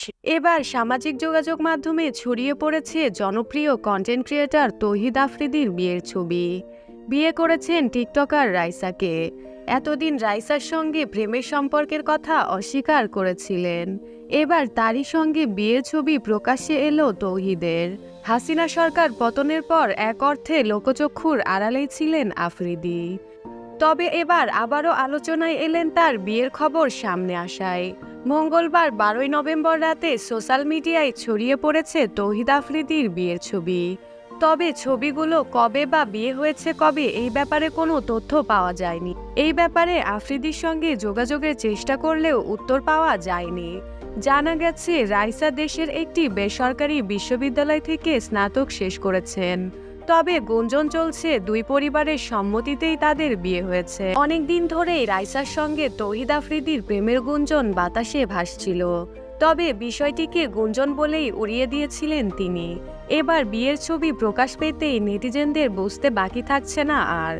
এবার সামাজিক যোগাযোগ মাধ্যমে ছড়িয়ে পড়েছে জনপ্রিয় কন্টেন্ট ক্রিয়েটর তৌহিদ আফ্রিদির বিয়ের ছবি। বিয়ে করেছেন টিকটকার রাইসাকে। এতদিন রাইসার সঙ্গে প্রেমের সম্পর্কের কথা অস্বীকার করেছিলেন। এবার তারই সঙ্গে বিয়ের ছবি প্রকাশ্যে এলো তৌহিদের। হাসিনা সরকার পতনের পর এক অর্থে লোকচক্ষুর আড়ালেই ছিলেন আফ্রিদি। তবে এবার আবারও আলোচনায় এলেন তার বিয়ের খবর সামনে আসায়। মঙ্গলবার 12ই নভেম্বর রাতে সোশ্যাল মিডিয়ায় ছড়িয়ে পড়েছে তৌহিদ আফ্রিদির বিয়ের ছবি। তবে ছবিগুলো কবে বা বিয়ে হয়েছে কবে এই ব্যাপারে কোনো তথ্য পাওয়া যায়নি। এই ব্যাপারে আফ্রিদির সঙ্গে যোগাযোগের চেষ্টা করলেও উত্তর পাওয়া যায়নি। জানা গেছে রাইসা দেশের একটি বেসরকারি বিশ্ববিদ্যালয় থেকে স্নাতক শেষ করেছেন। তবে গুঞ্জন চলছে দুই পরিবারের সম্মতিতেই তাদের বিয়ে হয়েছে। অনেকদিন ধরেই রাইসার সঙ্গে তৌহিদ আফ্রিদির প্রেমের গুঞ্জন বাতাসে ভাসছিল। তবে বিষয়টিকে গুঞ্জন বলেই উড়িয়ে দিয়েছিলেন তিনি। এবার বিয়ের ছবি প্রকাশ পেতেই নেটিজেনদের বুঝতে বাকি থাকছে না আর।